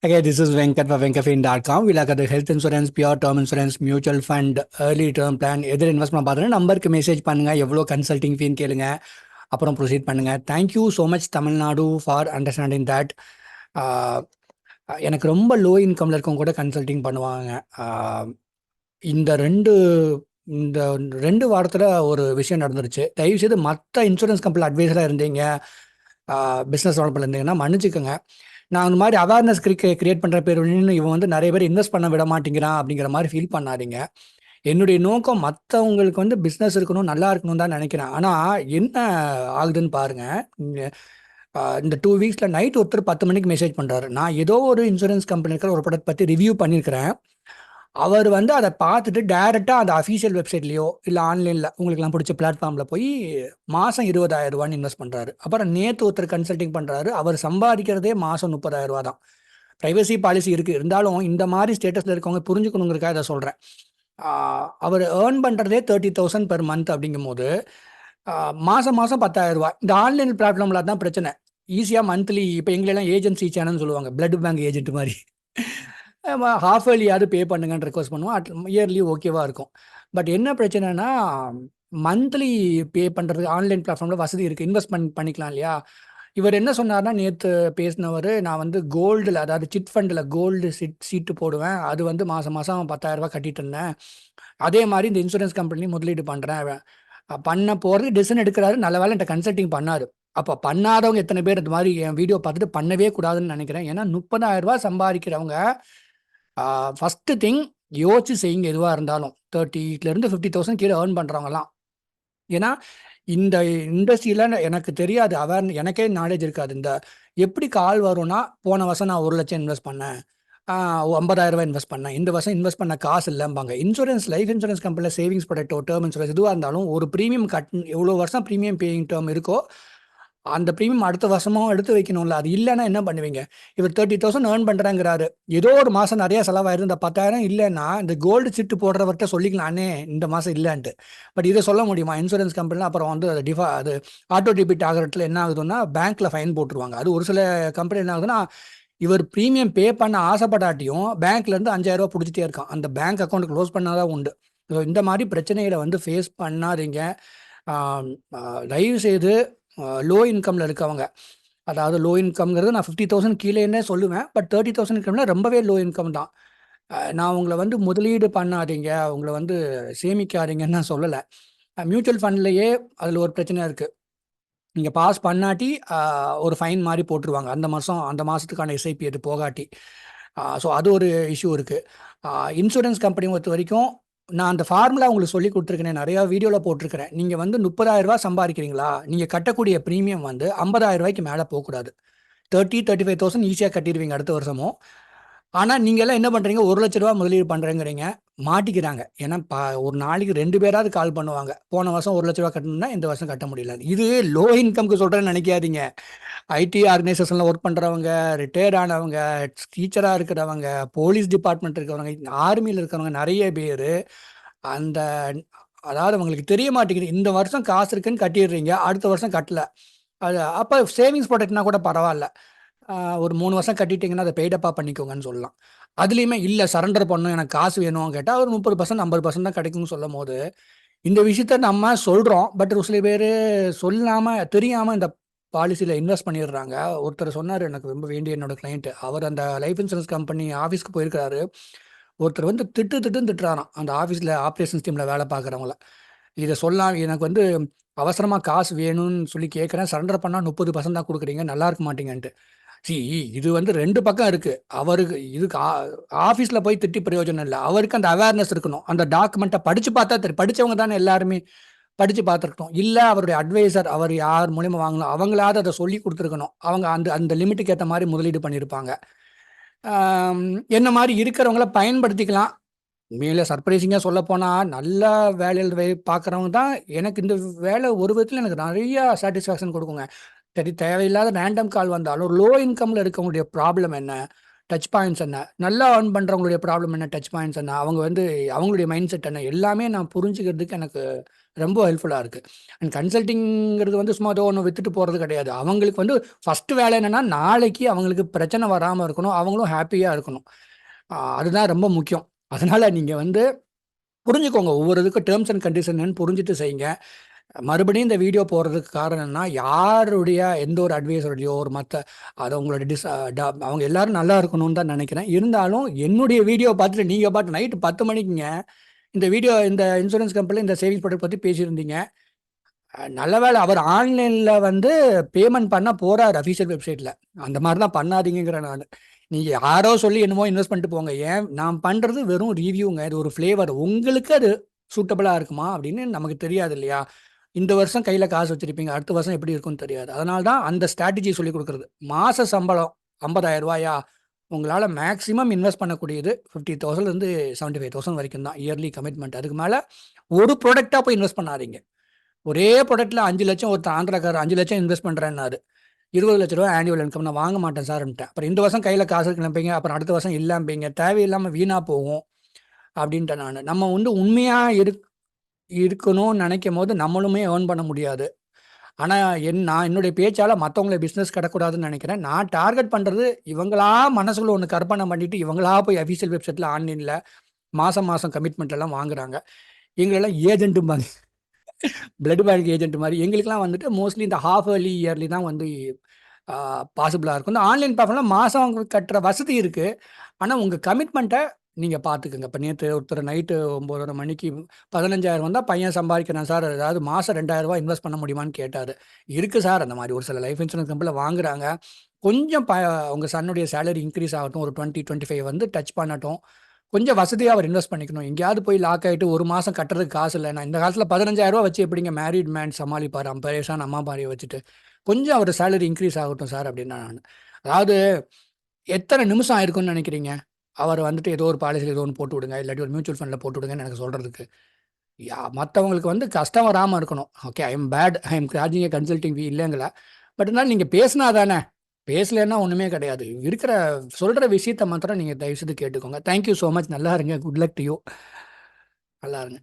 Okay, this is Venkat for venkafin.com. We look at the health insurance, pure term insurance, mutual fund, early term plan. எதில் invest பண்ண பார்த்தீங்கன்னா நம்பருக்கு message பண்ணுங்க, எவ்வளோ consulting ஃபீன்னு கேளுங்க, அப்புறம் ப்ரொசீட் பண்ணுங்க. Thank you so much Tamil Nadu for understanding that. எனக்கு ரொம்ப லோ இன்கம்ல இருக்கவங்க கூட கன்சல்டிங் பண்ணுவாங்க. ஆஹ் இந்த ரெண்டு இந்த 2 வாரத்தில் ஒரு விஷயம் நடந்துருச்சு. தயவுசெய்து மற்ற இன்சூரன்ஸ் கம்பெனி அட்வைஸராக இருந்தீங்க, பிஸ்னஸ் டெவலப்மெண்ட் இருந்தீங்கன்னா மன்னிச்சுக்கோங்க. நான் அந்த மாதிரி அவேர்னஸ் கிரியேட் பண்ணுற பேர் இவன் வந்து நிறைய பேர் இன்வெஸ்ட் பண்ண விட மாட்டேங்கிறான் அப்படிங்கிற மாதிரி ஃபீல் பண்ணாதீங்க. என்னுடைய நோக்கம் மற்றவங்களுக்கு வந்து பிஸ்னஸ் இருக்கணும், நல்லா இருக்கணும் தான் நினைக்கிறேன். ஆனால் என்ன ஆகுதுன்னு பாருங்க. இந்த 2 வீக்ஸில் நைட் ஒருத்தர் 10 மணிக்கு மெசேஜ் பண்ணுறாரு. நான் ஏதோ ஒரு இன்சூரன்ஸ் கம்பெனி இருக்கிற ஒரு ப்ராடக்ட் பற்றி ரிவ்யூ பண்ணியிருக்கிறேன். அவர் வந்து அதை பார்த்துட்டு டைரெக்டாக அந்த அஃபீஷியல் வெப்சைட்லேயோ இல்லை ஆன்லைனில் உங்களுக்குலாம் பிடிச்ச பிளாட்ஃபார்மில் போய் மாதம் 20,000 இன்வெஸ்ட் பண்ணுறாரு. அப்புறம் நேற்று ஒருத்தர் கன்சல்டிங் பண்ணுறாரு. அவர் சம்பாதிக்கிறதே மாதம் 30,000 தான். ப்ரைவசி பாலிசி இருக்குது, இருந்தாலும் இந்த மாதிரி ஸ்டேட்டஸில் இருக்கவங்க புரிஞ்சுக்கணுங்கிறக்காக இதை சொல்கிறேன். அவர் ஏர்ன் பண்ணுறதே 30,000 பெர் மந்த் அப்படிங்கும்போது மாதம் மாதம் 10,000. இந்த ஆன்லைன் பிளாட்ஃபார்மில் தான் பிரச்சனை. ஈஸியாக மந்த்லி இப்போ எங்களெல்லாம் ஏஜென்சி சேனல்னு சொல்லுவாங்க, பிளட் பேங்க் ஏஜென்ட் மாதிரி. ஹாஃப் இயர்லியாவது பே பண்ணுங்கன்னு ரெக்வஸ்ட் பண்ணுவோம். இயர்லி ஓகேவா இருக்கும். பட் என்ன பிரச்சனைனா, மந்த்லி பே பண்ணுறதுக்கு ஆன்லைன் பிளாட்ஃபார்மில் வசதி இருக்குது, இன்வெஸ்ட்மெண்ட் பண்ணிக்கலாம் இல்லையா? இவர் என்ன சொன்னார்னா, நேற்று பேசினவர், நான் வந்து கோல்டில், அதாவது சிட் ஃபண்டில் கோல்டு சீட்டு போடுவேன், அது வந்து மாதம் மாதம் 10,000 கட்டிட்டு இருந்தேன். அதே மாதிரி இந்த இன்சூரன்ஸ் கம்பெனி முதலீடு பண்ணுறேன் பண்ண போகிறது டிசிஷன் எடுக்கிறாரு. நல்ல வேலை என்கிட்ட கன்சல்டிங் பண்ணார். அப்போ பண்ணாதவங்க எத்தனை பேர் இந்த மாதிரி என் வீடியோ பார்த்துட்டு பண்ணவே கூடாதுன்னு நினைக்கிறேன். ஏன்னா 30,000 சம்பாதிக்கிறவங்க ஃபஸ்ட்டு திங் யோசிச்சு செய்யுங்க. எதுவாக இருந்தாலும் 30,000 50,000 கீழே ஏர்ன் பண்ணுறவங்கலாம். ஏன்னா இந்த இண்டஸ்ட்ரியில் எனக்கு தெரியாது, எனக்கே நாலேஜ் இருக்காது. இந்த எப்படி கால் வரும்னா, போன வருஷம் நான் 1,00,000 இன்வெஸ்ட் பண்ணேன், 50,000 இன்வெஸ்ட் பண்ணேன், இந்த வருஷம் இன்வெஸ்ட் பண்ண காசு இல்லைம்பாங்க. இன்சூரன்ஸ், லைஃப் இன்சூரன்ஸ் கம்பெனியில் சேவிங்ஸ் ப்ராடக்ட்டோ டேர்ம் இன்சூரன்ஸ் எதுவாக இருந்தாலும் ஒரு ப்ரீமியம் எவ்வளோ வருஷம் ப்ரீமியம் பேயிங் டேர்ம் இருக்கோ அந்த ப்ரீமியம் அடுத்த வருஷமும் எடுத்து வைக்கணும்ல. அது இல்லைன்னா என்ன பண்ணுவீங்க? இவர் 30,000 ஏர்ன் பண்ணுறாங்கிறாரு, ஏதோ ஒரு மாதம் நிறையா செலவாயிருது. இந்த 10,000 இல்லைன்னா இந்த கோல்டு சிட்டு போடுறவர்கிட்ட சொல்லிக்கலானே இந்த மாதம் இல்லைன்ட்டு. பட் இதை சொல்ல முடியுமா இன்சூரன்ஸ் கம்பெனியில்? அப்புறம் வந்து அது ஆட்டோ டெபிட் ஆகிறதுல என்ன ஆகுதுன்னா, பேங்க்கில் ஃபைன் போட்டுருவாங்க. அது ஒரு சில கம்பெனி என்ன ஆகுதுன்னா, இவர் ப்ரீமியம் பே பண்ண ஆசைப்படாட்டியும் பேங்க்லேருந்து 5,000 பிடிச்சிட்டே இருக்கான். அந்த பேங்க் அக்கௌண்ட் க்ளோஸ் பண்ணாதான் உண்டு. ஸோ இந்த மாதிரி பிரச்சனைகளை வந்து ஃபேஸ் பண்ணாதீங்க. தயவு செய்து லோ இன்கமில் இருக்கவங்க, அதாவது லோ இன்கம்ங்கிறது நான் 50,000 கீழேன்னே சொல்லுவேன். பட் 30,000 இன்கம்ல ரொம்பவே லோ இன்கம் தான். நான் உங்களை வந்து முதலீடு பண்ணாதீங்க, உங்களை வந்து சேமிக்காதீங்கன்னு நான் சொல்லலை. மியூச்சுவல் ஃபண்ட்லேயே அதில் ஒரு பிரச்சனை இருக்குது. நீங்கள் பாஸ் பண்ணாட்டி ஒரு ஃபைன் மாதிரி போட்டுருவாங்க, அந்த மாதத்துக்கான எஸ்ஐபி அது போகாட்டி. ஸோ அது ஒரு இஷ்யூ இருக்குது. இன்சூரன்ஸ் கம்பெனி பொறுத்த வரைக்கும் நான் அந்த ஃபார்முலா உங்களுக்கு சொல்லி கொடுத்துருக்கேன், நிறையா வீடியோவில் போட்டிருக்கிறேன். நீங்கள் வந்து 30,000 சம்பாதிக்கிறீங்களா, நீங்கள் கட்டக்கூடிய ப்ரீமியம் வந்து 50,000 மேலே போகக்கூடாது. 35,000 ஈஸியாக கட்டிடுவீங்க அடுத்த வருஷமும். ஆனால் நீங்கள் எல்லாம் என்ன பண்ணுறீங்க, 1,00,000 முதலீடு பண்ணுறேங்கிறீங்க, மாட்டிக்கிறாங்க. ஏன்னா ஒரு நாளைக்கு 2 பேராவது கால் பண்ணுவாங்க, போன வருஷம் 1,00,000 கட்டணும்னா இந்த வருஷம் கட்ட முடியல. இது லோ இன்கம்க்கு சொல்கிறேன்னு நினைக்காதீங்க. ஐடி ஆர்கனைசேஷனில் ஒர்க் பண்ணுறவங்க, ரிட்டையர்ட் ஆனவங்க, டீச்சராக இருக்கிறவங்க, போலீஸ் டிபார்ட்மெண்ட் இருக்கிறவங்க, ஆர்மியில் இருக்கிறவங்க நிறைய பேர் அந்த, அதாவது அவங்களுக்கு தெரிய மாட்டேங்குது. இந்த வருஷம் காசு இருக்குன்னு கட்டிடுறீங்க, அடுத்த வருஷம் கட்டல. அது அப்போ சேவிங்ஸ் ப்ராடக்ட்னா கூட பரவாயில்ல, ஒரு 3 வருஷம் கட்டிட்டீங்கன்னா அதை பெய்டப்பாக பண்ணிக்கோங்கன்னு சொல்லலாம். அதுலேயுமே இல்லை சரண்டர் பண்ணணும், எனக்கு காசு வேணும் கேட்டால் ஒரு 30% 50% தான் கிடைக்கும்னு சொல்லும் போது இந்த விஷயத்த நம்ம சொல்கிறோம். பட் ஒரு சில பேர் சொல்லாமல் தெரியாமல் இந்த பாலிசியில் இன்வெஸ்ட் பண்ணிடுறாங்க. ஒருத்தர் சொன்னார், எனக்கு ரொம்ப வேண்டிய என்னோட கிளைண்ட்டு, அவர் அந்த லைஃப் இன்சூரன்ஸ் கம்பெனி ஆஃபீஸ்க்கு போயிருக்கிறாரு. ஒருத்தர் வந்து திட்டுன்னு திட்டுறாராம் அந்த ஆஃபீஸில் ஆப்ரேஷன்ஸ் டீமில் வேலை பார்க்குறவங்கள. இதை சொல்லலாம், எனக்கு வந்து அவசரமாக காசு வேணும்னு சொல்லி கேட்குறேன், சரண்டர் பண்ணால் 30% தான் கொடுக்குறீங்க, நல்லா இருக்க மாட்டீங்கன்ட்டு. இது வந்து 2 பக்கம் இருக்கு. அவருக்கு இதுக்கு ஆஃபீஸில் போய் திட்டி பிரயோஜனம் இல்லை. அவருக்கு அந்த அவேர்னஸ் இருக்கணும். அந்த டாக்குமெண்ட்டை படித்து பார்த்தா தெரியும். படித்தவங்க தானே எல்லாருமே படித்து பார்த்துருக்கணும். இல்லை அவருடைய அட்வைசர், அவர் யார் மூலியமாக வாங்கணும், அவங்களாவது அதை சொல்லி கொடுத்துருக்கணும். அவங்க அந்த அந்த லிமிட்டுக்கு ஏற்ற மாதிரி முதலீடு பண்ணியிருப்பாங்க. என்ன மாதிரி இருக்கிறவங்கள பயன்படுத்திக்கலாம். உண்மையில சர்ப்ரைசிங்காக சொல்ல போனால், நல்ல வேலையில் பார்க்குறவங்க தான். எனக்கு இந்த வேலை ஒரு விதத்தில் எனக்கு நிறையா சாட்டிஸ்ஃபேக்ஷன் கொடுக்குங்க. சரி, தேவையில்லாத ரேண்டம் கால் வந்தாலும் லோ இன்கமில் இருக்கவங்களுடைய ப்ராப்ளம் என்ன, டச் பாயிண்ட்ஸ் என்ன, நல்லா ஏர்ன் பண்ணுறவங்களுடைய ப்ராப்ளம் என்ன, டச் பாயிண்ட்ஸ் என்ன, அவங்க வந்து அவங்களுடைய மைண்ட் செட் என்ன, எல்லாமே நான் புரிஞ்சுக்கிறதுக்கு எனக்கு ரொம்ப ஹெல்ப்ஃபுல்லாக இருக்குது. அண்ட் கன்சல்ட்டிங்கிறது வந்து சும்மா ஏதோ ஒன்று வித்துட்டு போகிறது கிடையாது. அவங்களுக்கு வந்து ஃபஸ்ட்டு வேலை என்னென்னா, நாளைக்கு அவங்களுக்கு பிரச்சனை வராமல் இருக்கணும், அவங்களும் ஹாப்பியாக இருக்கணும். அதுதான் ரொம்ப முக்கியம். அதனால் நீங்கள் வந்து புரிஞ்சுக்கோங்க, ஒவ்வொரு இதுக்கும் டேர்ம்ஸ் அண்ட் கண்டிஷன் புரிஞ்சுட்டு செய்யுங்க. மறுபடியும் இந்த வீடியோ போடுறதுக்கு காரணம்னா, யாருடைய எந்த ஒரு அட்வைஸருடையோ ஒரு மற்ற அதை உங்களோட அவங்க எல்லாரும் நல்லா இருக்கணும்னு தான் நினைக்கிறேன். இருந்தாலும் என்னுடைய வீடியோ பார்த்துட்டு நீங்கள் பாட்டு நைட்டு 10 மணிக்குங்க இந்த வீடியோ, இந்த இன்சூரன்ஸ் கம்பெனியில் இந்த சேவிங்ஸ் ப்ராடக்ட் பற்றி பேசியிருந்தீங்க. நல்ல வேளை அவர் ஆன்லைனில் வந்து பேமெண்ட் பண்ண போகிறார் அஃபீஷியல் வெப்சைட்டில். அந்த மாதிரி தான் பண்ணாதீங்கிற நான். நீங்கள் யாரோ சொல்லி என்னமோ இன்வெஸ்ட் பண்ணிட்டு போங்க. ஏன் நான் பண்ணுறது வெறும் ரிவ்யூங்க. இது ஒரு ஃப்ளேவர். உங்களுக்கு அது சூட்டபிளாக இருக்குமா அப்படின்னு நமக்கு தெரியாது இல்லையா? இந்த வருஷம் கையில் காசு வச்சுருப்பீங்க, அடுத்த வருஷம் எப்படி இருக்குன்னு தெரியாது. அதனால தான் அந்த ஸ்ட்ராட்டஜி சொல்லி கொடுக்குறது. மாத சம்பளம் 50,000 ரூபாயா, உங்களால் மேக்ஸிமம் இன்வெஸ்ட் பண்ணக்கூடியது 50,000லேருந்து 75,000 வரைக்கும் தான் இயர்லி கமிட்மெண்ட். அதுக்கு மேலே ஒரு ப்ராடக்டாக போய் இன்வெஸ்ட் பண்ணாதீங்க. ஒரே ப்ராடக்ட்டில் 5 லட்சம் ஒருத்தர் ஆந்திராக்காரர் 5 லட்சம் இன்வெஸ்ட் பண்ணுறேன்னாரு. 20 லட்ச ரூபா ஆனுவல் இன்கம். நான் வாங்க மாட்டேன் சார்ன்ட்டேன். அப்புறம் இந்த வருஷம் கையில் காசு கிளம்பிங்க, அப்புறம் அடுத்த வருஷம் இல்லாம்பீங்க, தேவையில்லாமல் வீணாக போகும் அப்படின்ட்டேன் நான். நம்ம வந்து உண்மையாக இருக்கணும்னு நினைக்கும் போது நம்மளுமே ஏர்ன் பண்ண முடியாது. ஆனால் நான் என்னுடைய பேச்சால் மற்றவங்களை பிஸ்னஸ் கிடக்கூடாதுன்னு நினைக்கிறேன். நான் டார்கெட் பண்ணுறது இவங்களா மனசுக்குள்ள ஒன்று கற்பனை பண்ணிவிட்டு இவங்களா போய் அஃபீஷியல் வெப்சைட்டில் ஆன்லைனில் மாதம் மாதம் கமிட்மெண்ட் எல்லாம் வாங்குறாங்க. எங்களெல்லாம் ஏஜென்ட்டும்பாங்க, பிளட் பேங்க் ஏஜென்ட் மாதிரி. எங்களுக்கெல்லாம் வந்துட்டு மோஸ்ட்லி இந்த ஹாஃப் இயர்லி இயர்லி தான் வந்து பாசிபிளாக இருக்கும். இந்த ஆன்லைன் பிளாட்ஃபார்மில் மாதம் கட்டுற வசதி இருக்குது. ஆனால் உங்கள் கமிட்மெண்ட்டை நீங்கள் பார்த்துக்குங்க. இப்போ நேற்று ஒருத்தர் நைட்டு 9:30 மணிக்கு 15,000 வந்தால் பையன் சம்பாதிக்கிறான் சார், அதாவது மாதம் 2,000 ரூபா இன்வெஸ்ட் பண்ண முடியுமான்னு கேட்டார். இருக்குது சார், அந்த மாதிரி ஒரு சில லைஃப் இன்சூரன்ஸ் கம்பெனியில் வாங்குறாங்க. கொஞ்சம் உங்கள் சன்னுடைய சேலரி இன்க்ரீஸ் ஆகட்டும், ஒரு 20, 25 வந்து டச் பண்ணட்டும், கொஞ்சம் வசதியாக அவர் இன்வெஸ்ட் பண்ணிக்கணும். எங்கேயாவது போய் லாக் ஆகிட்டு ஒரு மாதம் கட்டுறதுக்கு காசு இல்லை. நான் இந்த காலத்தில் 15,000 ரூபா வச்சு எப்படிங்க மேரிட் மேன் சமாளிப்பார் 50 வயசான அம்மா பாரியை வச்சுட்டு? கொஞ்சம் அவர் சேலரி இன்க்ரீஸ் ஆகட்டும் சார் அப்படின்னா நான். அதாவது எத்தனை நிமிஷம் ஆயிருக்கும்னு நினைக்கிறீங்க? அவர் வந்துட்டு ஏதோ ஒரு பாலிசியில் ஏதோ ஒன்று போட்டு விடுங்க, இல்லாட்டி ஒரு மியூச்சுவல் ஃபண்டில் போட்டு விடுங்கன்னு எனக்கு சொல்கிறதுக்கு. மற்றவங்களுக்கு வந்து கஷ்டம் வராமல் இருக்கணும். Okay, I am bad, I am charging a consulting fee இல்லைங்களா? பட் இருந்தாலும் நீங்கள் பேசினா தானே, பேசலைன்னா ஒன்றுமே கிடையாது. இருக்கிற சொல்கிற விஷயத்த மாத்திரம் நீங்கள் தயவுசெய்து கேட்டுக்கோங்க. Thank you so much. நல்லா இருங்க. Good luck to you. நல்லா இருங்க.